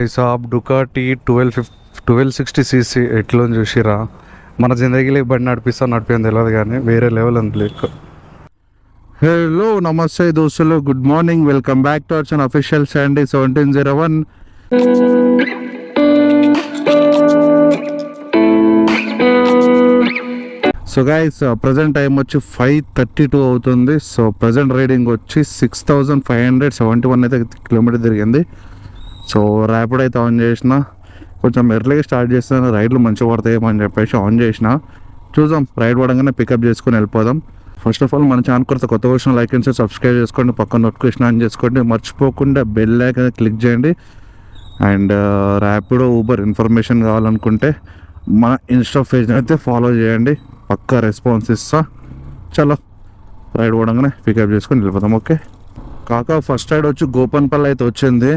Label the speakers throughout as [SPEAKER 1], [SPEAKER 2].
[SPEAKER 1] సాబ్ Ducati 1260 cc ఎట్లో చూసిరా. మన జిందగీలో బండి నడిపిని తెలియదు కానీ వేరే లెవెల్ ఉంది బ్లేక్. హలో నమస్తే దోస్తులు, good morning, welcome back to our channel official Sandy 1701. So guys present time వచ్చి 5:32 అవుతుంది. సో ప్రజెంట్ రైడింగ్ వచ్చి 6571 అయితే కిలోమీటర్ తిరిగింది. సో ర్యాపిడ్ అయితే ఆన్ చేసిన, కొంచెం ఎర్లీగా స్టార్ట్ చేస్తాను, రైడ్లు మంచిగా పడతాయేమో అని చెప్పేసి ఆన్ చేసిన. చూద్దాం, రైడ్ పడంగానే పికప్ చేసుకొని వెళ్ళిపోదాం. ఫస్ట్ ఆఫ్ ఆల్ మన ఛానల్ కొత్త వచ్చిన లైక్ అండ్ సబ్స్క్రైబ్ చేసుకోండి, పక్కన నోటిఫికేషన్ ఆన్ చేసుకోండి, మర్చిపోకుండా బెల్ ఐకాన్ క్లిక్ చేయండి. అండ్ ర్యాపిడో ఊబర్ ఇన్ఫర్మేషన్ కావాలనుకుంటే మన ఇన్స్టా పేజ్ని అయితే ఫాలో చేయండి, పక్కా రెస్పాన్స్ ఇస్తా. చలో రైడ్ పడంగానే పికప్ చేసుకొని వెళ్ళిపోతాం. ఓకే కాకా, ఫస్ట్ రైడ్ వచ్చి గోపన్పల్లి అయితే వచ్చింది.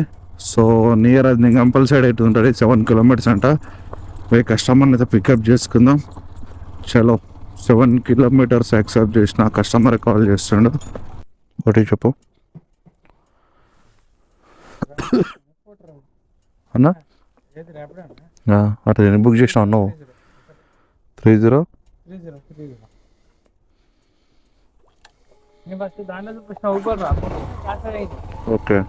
[SPEAKER 1] సో నియర్ అది నింగంపల్లి సైడ్ అయితే ఉంటుంది, 7 kilometers అంట. పోయి కస్టమర్ని అయితే పికప్ చేసుకుందాం. చలో 7 kilometers యాక్సెప్ట్ చేసిన, కస్టమర్ కాల్ చేస్తుండు. ఒకటి చెప్పు అన్నా, అట్లా నేను బుక్ చేసిన అన్నావు 30. ఓకే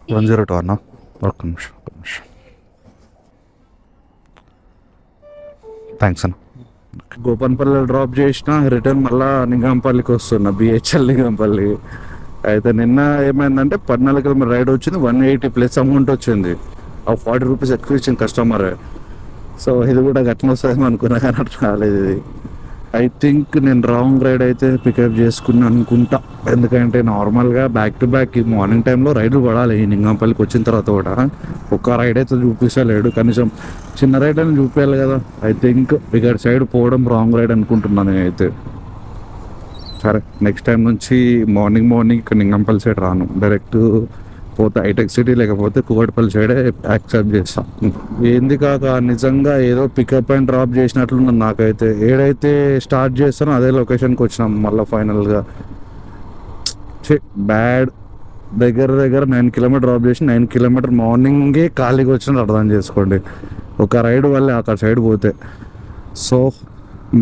[SPEAKER 1] 102 అన్న, ఒక్క నిమిషం. థ్యాంక్స్ అన్న. గోపన్పల్లి డ్రాప్ చేసిన, రిటర్న్ మళ్ళీ నింగంపల్లికి వస్తున్నా, బిహెచ్ఎల్ నింగంపల్లి. అయితే నిన్న ఏమైందంటే 14 kilometers రైడ్ వచ్చింది, 180+ అమౌంట్ వచ్చింది. ఆ 40 rupees ఎక్కువ ఇచ్చింది కస్టమర్. సో ఇది కూడా గట్ల వస్తుంది అనుకున్నా కానీ అట్లా రాలేదు. ఇది ఐ థింక్ నేను రాంగ్ రైడ్ అయితే పికప్ చేసుకున్నాను అనుకుంటా. ఎందుకంటే నార్మల్గా బ్యాక్ టు బ్యాక్ ఈ మార్నింగ్ టైంలో రైడ్లు పడాలి. ఈ నింగంపల్లికి వచ్చిన తర్వాత కూడా ఒక్క రైడ్ అయితే చూపిస్తలేడు, కనీసం చిన్న రైడ్ అని చూపించాలి కదా. ఐ థింక్ ఇక్కడ సైడ్ పోవడం రాంగ్ రైడ్ అనుకుంటున్నాను నేనైతే. సరే, నెక్స్ట్ టైం నుంచి మార్నింగ్ ఇక్కడ నింగంపల్లి సైడ్ రాను, డైరెక్ట్ పోతే హైటెక్ సిటీ లేకపోతే కూకట్పల్లి సైడే యాక్సెప్ట్ చేస్తాను. ఏంది కాక నిజంగా ఏదో పికప్ అండ్ డ్రాప్ చేసినట్లుంది నాకైతే. ఏడైతే స్టార్ట్ చేస్తానో అదే లొకేషన్కి వచ్చినాం మళ్ళీ ఫైనల్గా. బ్యాడ్ దగ్గర 9 kilometers డ్రాప్ చేసి 9 kilometers మార్నింగే ఖాళీగా వచ్చినట్టు అర్థం చేసుకోండి, ఒక రైడ్ వల్లే అక్కడ సైడ్ పోతే. సో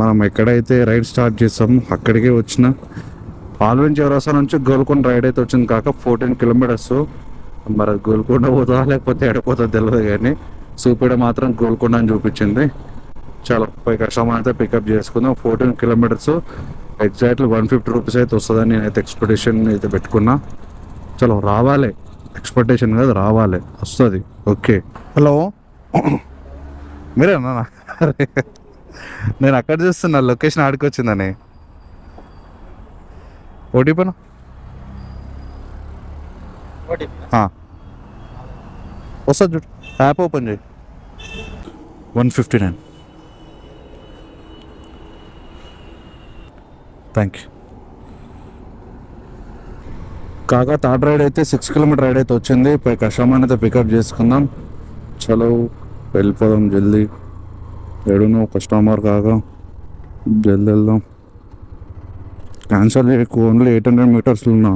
[SPEAKER 1] మనం ఎక్కడైతే రైడ్ స్టార్ట్ చేస్తామో అక్కడికే వచ్చిన. ఆల్విన్ చౌరస్తా నుంచి గోల్కొండ రైడ్ అయితే వచ్చింది కాక 14 kilometers. మరి గోల్కొండ పోతా లేకపోతే ఎడపోతా తెలియదు కానీ చూపిడ మాత్రం గోల్కొండ అని చూపించింది. చాలా పోయి కస్టమర్ అయితే పికప్ చేసుకుందాం. 14 kilometers ఎగ్జాక్ట్లీ 150 rupees అయితే వస్తుందని నేనైతే ఎక్స్పెక్టేషన్ అయితే పెట్టుకున్నా. చలో రావాలి, ఎక్స్పెక్టేషన్ కాదు రావాలి, వస్తుంది. ఓకే హలో మీరేనా? నేను అక్కడ చూస్తున్నా లొకేషన్ ఆడికి వచ్చిందని. ఓటీపీనా? వస్తుంది చూడు, యాప్ ఓపెన్ చేయి. 159. థ్యాంక్ యూ కాకా. థర్డ్ రైడ్ అయితే 6 kilometers రైడ్ అయితే వచ్చింది. పోయి కస్టమర్ అయితే పికప్ చేసుకుందాం. చలో వెళ్ళిపోదాం జల్దీ. ఏడునో కస్టమర్ కాగా జల్దీ వెళ్దాం. క్యాన్సల్ చేయకు, ఓన్లీ 800 meters ఉన్నా,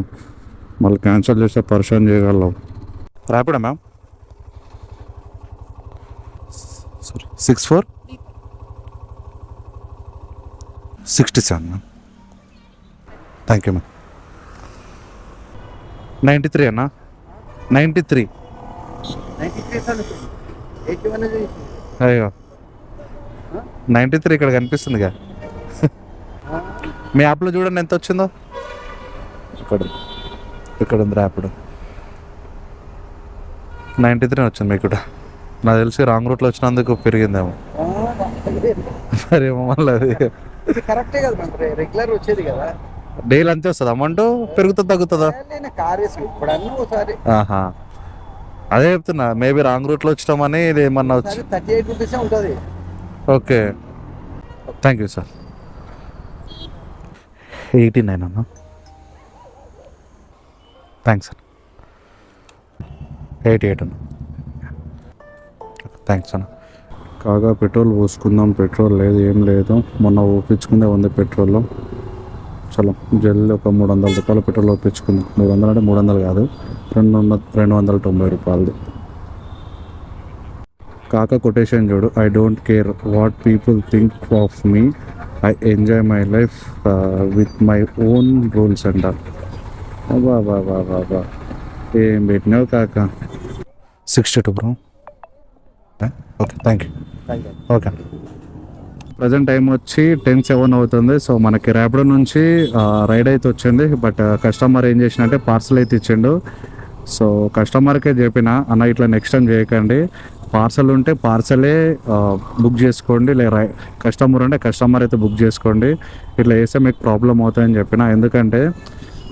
[SPEAKER 1] మళ్ళీ క్యాన్సల్ చేస్తే పర్సన్ చేయగలం. ర్యాపిడా ma'am? Sorry 6467 ma'am. Thank you ma'am. 93 అన్నా? 93. అయ్యో 93 ఇక్కడ కనిపిస్తుందిగా. మీ యాప్లో చూడండి ఎంత వచ్చిందో. ఇక్కడ ఉంది ర్యాపిడ్, 93 వచ్చింది మీకు కూడా. నాకు తెలిసి రాంగ్ రూట్లో వచ్చినందుకు పెరిగిందేమో. మరేమో మళ్ళీ అది
[SPEAKER 2] కరెక్టే కదా, రెగ్యులర్ వచ్చేది కదా.
[SPEAKER 1] డైలీ అంతే వస్తుంది అమౌంట్, పెరుగుతుందా తగ్గుతుందా? ఆహా, అదే చెప్తున్నా, మేబీ రాంగ్ రూట్లో వచ్చామని ఇది ఏమన్నా వచ్చి
[SPEAKER 2] 38 rupees ఉంటుంది.
[SPEAKER 1] Okay thank you sir. 89 అన్నా? థ్యాంక్స్ అన్న. 88 అన్న. థ్యాంక్స్ అన్న. కాగా పెట్రోల్ పోసుకుందాం. పెట్రోల్ లేదు, ఏం లేదు, మొన్న ఊపించుకుందే ఉంది పెట్రోల్. చలో జల్ది ఒక 300 రూపాయలు పెట్రోల్ ఒప్పించుకుందాం. 300 అంటే 300 కాదు, 290 రూపాయలది. కాకా కొటేషన్ చూడు, I don't care what people think of me, I enjoy my life with my own rules అంట. బాబా ఏం పెట్టినావు కాకా. 62 bro. Okay, thank you. Okay, present time వచ్చి 10:07 అవుతుంది. సో మనకి ర్యాపిడో నుంచి రైడ్ అయితే వచ్చింది. బట్ కస్టమర్ ఏం చేసినంటే పార్సల్ అయితే ఇచ్చిండు. సో కస్టమర్కే చెప్పిన, అన్న ఇట్లా నెక్స్ట్ టైం చేయకండి, పార్సల్ ఉంటే పార్సలే బుక్ చేసుకోండి, లేదా కస్టమర్ ఉంటే కస్టమర్ అయితే బుక్ చేసుకోండి, ఇట్లా చేస్తే మీకు ప్రాబ్లం అవుతాయని చెప్పిన. ఎందుకంటే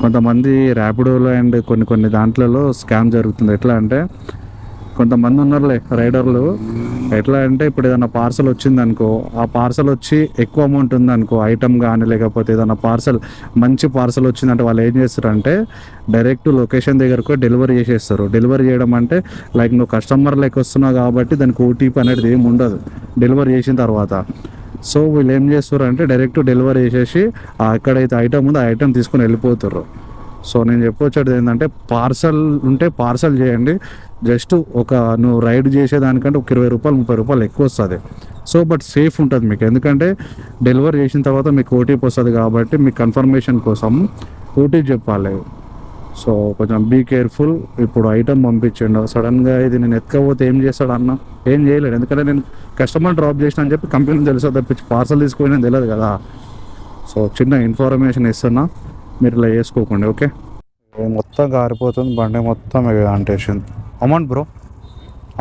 [SPEAKER 1] కొంతమంది ర్యాపిడోలో అండ్ కొన్ని దాంట్లలో స్కామ్ జరుగుతుంది. ఎట్లా అంటే కొంతమంది ఉన్నారులే రైడర్లు, ఎట్లా అంటే ఇప్పుడు ఏదైనా పార్సల్ వచ్చిందనుకో, ఆ పార్సల్ వచ్చి ఎక్కువ అమౌంట్ ఉందనుకో, ఐటమ్ కానీ లేకపోతే ఏదైనా పార్సల్ మంచి పార్సల్ వచ్చిందంటే వాళ్ళు ఏం చేస్తారంటే డైరెక్ట్ లొకేషన్ దగ్గరకు డెలివరీ చేసేస్తారు. డెలివరీ చేయడం అంటే లైక్ నువ్వు కస్టమర్ లెక్క వస్తున్నావు కాబట్టి దానికి ఓటీపీ అనేది ఏమి ఉండదు డెలివరీ చేసిన తర్వాత. సో వీళ్ళు ఏం చేస్తారు అంటే డైరెక్ట్ డెలివరీ చేసేసి ఎక్కడైతే ఐటమ్ ఉందో ఆ ఐటమ్ తీసుకొని వెళ్ళిపోతారు. సో నేను చెప్పొచ్చేది ఏంటంటే పార్సల్ ఉంటే పార్సల్ చేయండి. జస్ట్ నువ్వు రైడ్ చేసేదానికంటే ఒక 20 రూపాయలు 30 రూపాయలు ఎక్కువ వస్తుంది. సో బట్ సేఫ్ ఉంటుంది మీకు, ఎందుకంటే డెలివరీ చేసిన తర్వాత మీకు ఓటీపీ వస్తుంది కాబట్టి మీకు కన్ఫర్మేషన్ కోసం ఓటీపీ చెప్పాలి. సో కొంచెం బీ కేర్ఫుల్. ఇప్పుడు ఐటమ్ పంపించండు, సడన్గా ఇది నేను ఎత్తుకపోతే ఏం చేస్తాడు అన్న, ఏం చేయలేడు. ఎందుకంటే నేను కస్టమర్ డ్రాప్ చేసిన అని చెప్పి కంపెనీ తెలుసా తప్పించి పార్సల్ తీసుకుపోయినా తెలియదు కదా. సో చిన్న ఇన్ఫర్మేషన్ ఇస్తున్నా, మీరు ఇలా చేసుకోకండి. ఓకే, మొత్తం గారిపోతుంది బండి మొత్తం అంటేసింది. అమౌంట్ బ్రో,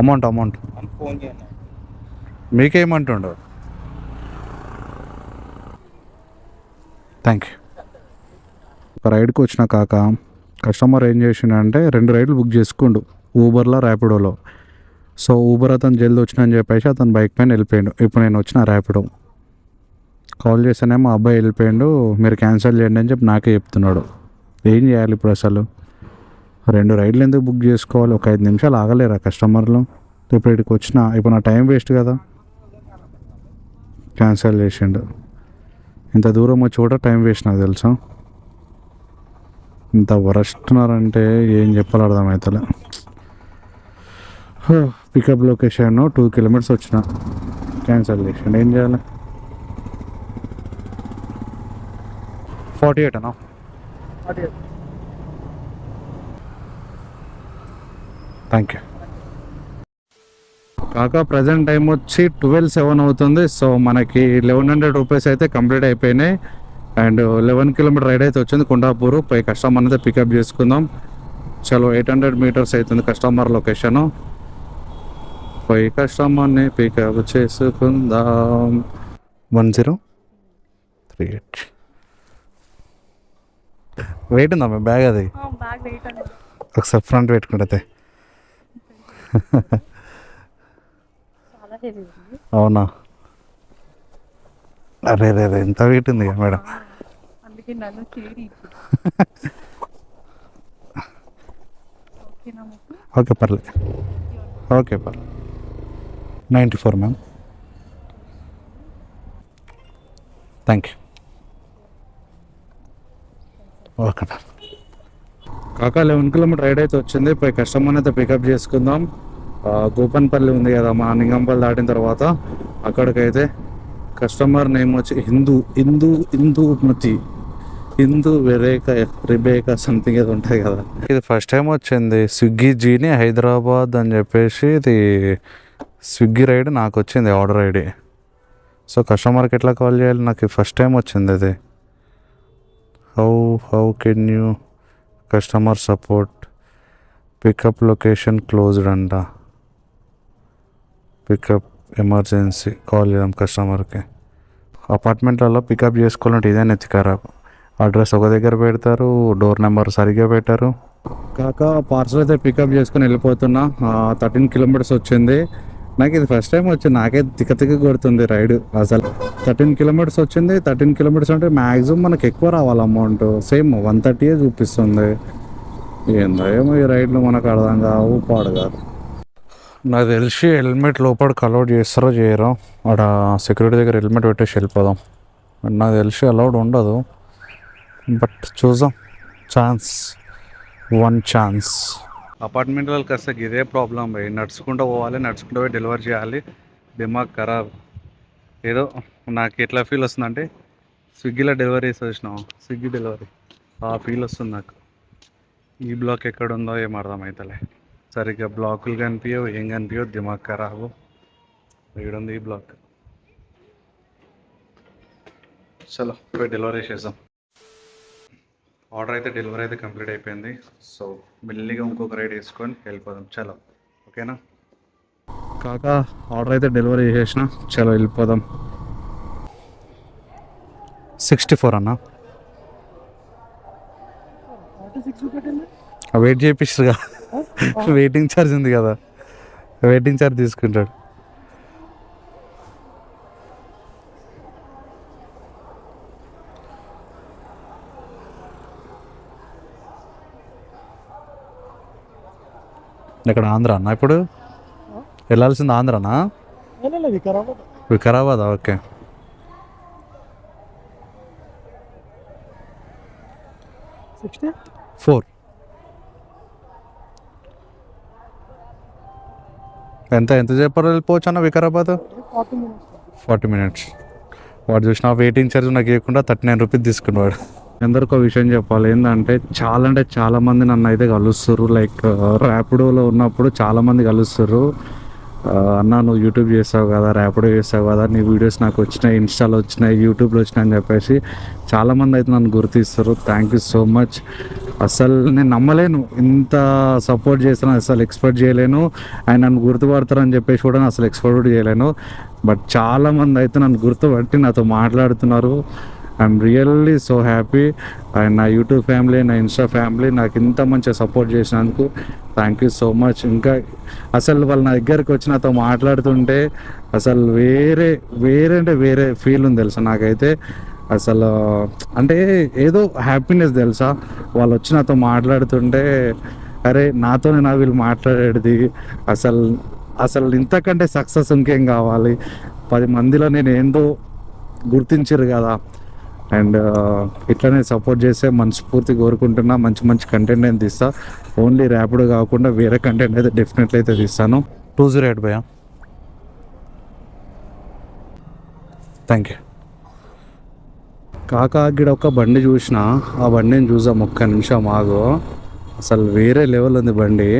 [SPEAKER 1] అమౌంట్ మీకేమంటుండవు. Thank you. ఒక రైడ్కి వచ్చిన కాక కస్టమర్ ఏం చేసిండంటే 2 రైడ్లు బుక్ చేసుకుండు ఊబర్లో ర్యాపిడోలో. సో ఊబర్ అతను జల్ది వచ్చిన అని చెప్పేసి అతను బైక్ పైన వెళ్ళిపోయాడు. ఇప్పుడు నేను వచ్చిన ర్యాపిడో కాల్ చేస్తేనేమో అబ్బాయి వెళ్ళిపోయాడు, మీరు క్యాన్సిల్ చేయండి అని చెప్పి నాకే చెప్తున్నాడు. ఏం చేయాలి ఇప్పుడు అసలు? 2 రైడ్లు ఎందుకు బుక్ చేసుకోవాలి? ఒక 5 నిమిషాలు ఆగలేరా కస్టమర్లు? ఇప్పుడు ఇక్కడికి వచ్చిన, ఇప్పుడు నా టైం వేస్ట్ కదా. క్యాన్సిల్ చేసిండు. ఇంత దూరం వచ్చి కూడా టైం వేస్ట్ నాకు తెలుసా. ఇంత వరస్తున్నారంటే ఏం చెప్పాలి అర్థమవుతలే. పికప్ లొకేషన్ 2 కిలోమీటర్స్ వచ్చిన, క్యాన్సిల్ చేసిండు. ఏం చేయాలి? 48 అన్నా. థ్యాంక్ యూ కాకా. ప్రజెంట్ టైం వచ్చి 12:07 అవుతుంది. సో మనకి 1100 రూపీస్ అయితే కంప్లీట్ అయిపోయినాయి. అండ్ 11 కిలోమీటర్ రైడ్ అయితే వచ్చింది కొండాపూర్. పై కస్టమర్ అయితే పికప్ చేసుకుందాం. చలో 800 మీటర్స్ అవుతుంది కస్టమర్ లొకేషను. పై కస్టమర్ని పికప్ చేసుకుందాం. 1038 వెయిట్ ఉందా మీ బ్యాగ్? అది ఒకసారి ఫ్రంట్ పెట్టుకుంటే. అవునా? అరే ఎంత వెయిట్ ఉంది మేడం. ఓకే పర్లేదు, ఓకే పర్లేదు. 94 ma'am. Thank you. Okay ma'am. కాకా 11 కిలోమీటర్ రైడ్ అయితే వచ్చింది. పై కస్టమర్ని అయితే పికప్ చేసుకుందాం. గోపన్పల్లి ఉంది కదా మా నింగంపల్లి దాటిన తర్వాత, అక్కడికైతే కస్టమర్ నేమ్ వచ్చి హిందూ రిబేకా సంథింగ్ ఏదో ఉంటుంది కదా. ఇది ఫస్ట్ టైం వచ్చింది స్విగ్గీ జీని హైదరాబాద్ అని చెప్పేసి. ఇది స్విగ్గీ రైడ్ నాకు వచ్చింది, ఆర్డర్ ఐడి. సో కస్టమర్కి ఎట్లా కాల్ చేయాలి? నాకు ఫస్ట్ టైం వచ్చింది ఇది. How can you customer support, pickup location closed అంట, పికప్ ఎమర్జెన్సీ, కాల్ చేద్దాం కస్టమర్కి. అపార్ట్మెంట్లలో పికప్ చేసుకోవాలంటే ఇదే నెత్తికారా. అడ్రస్ ఒక దగ్గర పెడతారు, డోర్ నెంబర్ సరిగ్గా పెట్టారు. కాక పార్సల్ అయితే పికప్ చేసుకుని వెళ్ళిపోతున్నా. 13 కిలోమీటర్స్ వచ్చింది. నాకు ఇది ఫస్ట్ టైం వచ్చింది, నాకే తిక్క కొడుతుంది రైడ్ అసలు. 13 కిలోమీటర్స్ వచ్చింది. 13 కిలోమీటర్స్ అంటే మ్యాక్సిమం మనకు ఎక్కువ రావాలి అమౌంట్. సేమ్ 130 చూపిస్తుంది. ఏందో ఏమో ఈ రైడ్లు మనకు అర్థం కావు, పాడు కాదు. నాకు తెలిసి హెల్మెట్ లోపలికి అలౌడ్ చేస్తారో చేయరో. అక్కడ సెక్యూరిటీ దగ్గర హెల్మెట్ పెట్టేసి వెళ్ళిపోదాం. నాకు తెలిసి అలౌడ్ ఉండదు. బట్ చూద్దాం, ఛాన్స్, వన్ ఛాన్స్. అపార్ట్మెంట్ వాళ్ళకి వస్తే ఇదే ప్రాబ్లం భయ్, నడుచుకుంటూ పోవాలి, నడుచుకుంటూ పోయి డెలివరీ చేయాలి, దిమాగ్ ఖరాబ్. ఏదో నాకు ఎట్లా ఫీల్ వస్తుందంటే స్విగ్గీలో డెలివరీ చేసి వచ్చినాం, స్విగ్గీ డెలివరీ ఆ ఫీల్ వస్తుంది నాకు. ఈ బ్లాక్ ఎక్కడ ఉందో ఏం అర్థమవుతలే, సరిగ్గా బ్లాకులు కనిపించవు, ఏం కనిపించవు, దిమాగ్ ఖరాబు. ఉంది ఈ బ్లాక్. చలో పోయి డెలివరీ చేద్దాం. ఆర్డర్ అయితే డెలివరీ అయితే కంప్లీట్ అయిపోయింది. సో మెల్లిగా ఇంకొక రైడ్ వేసుకొని వెళ్ళిపోదాం. చలో ఓకేనా కాకా, ఆర్డర్ అయితే డెలివరీ చేసేసిన, చలో వెళ్ళిపోదాం. 64 అన్న, వెయిట్ చేపిస్తుగా, వెయిటింగ్ ఛార్జ్ ఉంది కదా, వెయిటింగ్ ఛార్జ్ తీసుకుంటాడు. ఇక్కడ ఆంధ్ర అన్న, ఇప్పుడు వెళ్ళాల్సింది ఆంధ్రనా? వికారాబాద్. ఓకే. ఫోర్ ఎంత చెప్పారు వెళ్ళిపోవచ్చు అన్న వికారాబాద్? 40 minutes. వాడు చూసిన వెయిటింగ్ ఛార్జ్ నాకు ఇవ్వకుండా 39 రూపీస్ తీసుకున్నాడు. ఎందరికో విషయం చెప్పాలి, ఏంటంటే చాలా మంది నన్ను అయితే కలుస్తారు. లైక్ ర్యాపిడోలో ఉన్నప్పుడు చాలామంది కలుస్తారు. అన్న నువ్వు యూట్యూబ్ చేస్తావు కదా, ర్యాపిడో చేస్తావు కదా, నీ వీడియోస్ నాకు వచ్చినాయి, ఇన్స్టాలో వచ్చినాయి, యూట్యూబ్లో వచ్చినాయి అని చెప్పేసి చాలామంది అయితే నన్ను గుర్తిస్తారు. Thank you so much. అసలు నేను నమ్మలేను, ఇంత సపోర్ట్ చేస్తాను అసలు ఎక్స్పెక్ట్ చేయలేను. ఆయన నన్ను గుర్తుపడతారని చెప్పేసి కూడా అసలు ఎక్స్పెక్ట్ కూడా చేయలేను. బట్ చాలామంది అయితే నన్ను గుర్తుపట్టి నాతో మాట్లాడుతున్నారు. I'm really so happy. And నా యూట్యూబ్ ఫ్యామిలీ, నా ఇన్స్టా ఫ్యామిలీ నాకు ఇంత మంచిగా సపోర్ట్ చేసినందుకు థ్యాంక్ యూ సో మచ్. ఇంకా అసలు వాళ్ళు నా దగ్గరికి వచ్చి నాతో మాట్లాడుతుంటే అసలు వేరే ఫీల్ ఉంది తెలుసా నాకైతే. అసలు అంటే ఏదో హ్యాపీనెస్ తెలుసా, వాళ్ళు వచ్చి నాతో మాట్లాడుతుంటే అరే నాతోనే నా వీళ్ళు మాట్లాడేది. అసలు ఇంతకంటే సక్సెస్ ఇంకేం కావాలి. 10 మందిలో నేను ఏందో గుర్తించారు కదా. అండ్ ఇట్లనే సపోర్ట్ చేస్తే మనస్ఫూర్తి కోరుకుంటున్నా. మంచి కంటెంట్ నేను తీస్తా. ఓన్లీ ర్యాపిడో కాకుండా వేరే కంటెంట్ అయితే డెఫినెట్లీ అయితే తీస్తాను. 208 భయ్యా, థ్యాంక్ యూ కాకా. గిడ ఒక బండి చూసిన, ఆ బండిని చూసాం, ఒక్క నిమిషం ఆగు. అసలు వేరే లెవెల్ ఉంది బండి.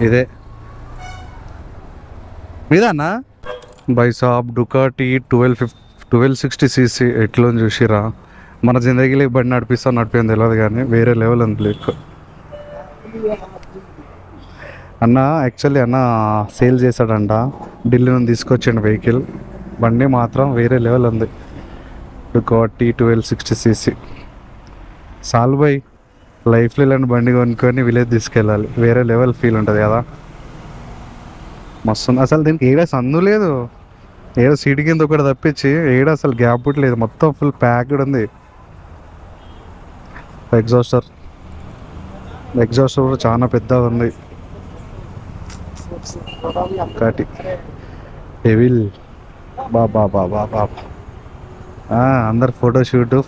[SPEAKER 1] ఇదే మీదన్నా బైసాబ్ డుకాటి 1260cc ఎట్లా చూసిరా. మన జిందగీలో బండి నడిపిని తెలియదు కానీ వేరే లెవెల్ ఉంది లిక్ అన్న. యాక్చువల్లీ అన్న సేల్ చేశాడంట, ఢిల్లీ నుంచి తీసుకొచ్చాడు వెహికల్. బండి మాత్రం వేరే లెవెల్ ఉంది, డుకాటి 1260cc. సాల్ బై లైఫ్లో ఇలాంటి బండి కొనుక్కొని విలేజ్ తీసుకెళ్ళాలి, వేరే లెవెల్ ఫీల్ ఉంటుంది కదా. మస్తు అసలు దీనికి ఏడా సందు లేదు, ఏదో సీట్ కింద ఒకటి తప్పించి ఏడా అసలు గ్యాప్ లేదు, మొత్తం ఫుల్ ప్యాక్డ్ ఉంది. ఎగ్జాస్టర్ కూడా చాలా పెద్దగా ఉంది. కాటి డెవిల్ బాబా అందరు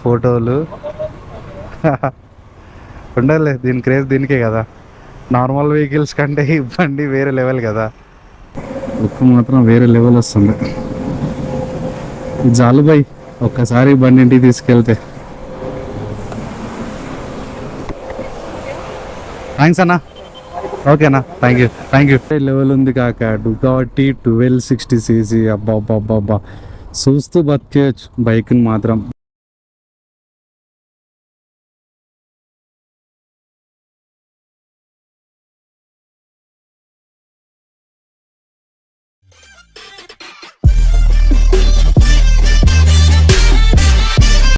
[SPEAKER 1] ఫోటోలు ఉండాలి. దీని క్రేజ్ దీనికే కదా, నార్మల్ వెహికల్స్ కంటే ఈ బండి వేరే లెవెల్ కదా. ఉప్పు మాత్రం వేరే లెవెల్ వస్తుంది. జాలు బాయ్ ఒక్కసారి బండి ఇంటికి తీసుకెళ్తే. థ్యాంక్స్ అన్న, ఓకేనా, థ్యాంక్ యూ. లెవెల్ ఉంది కాక, డుకాటి 1260cc. అబ్బా చూస్తూ బతికేయచ్చు బైక్ని మాత్రం.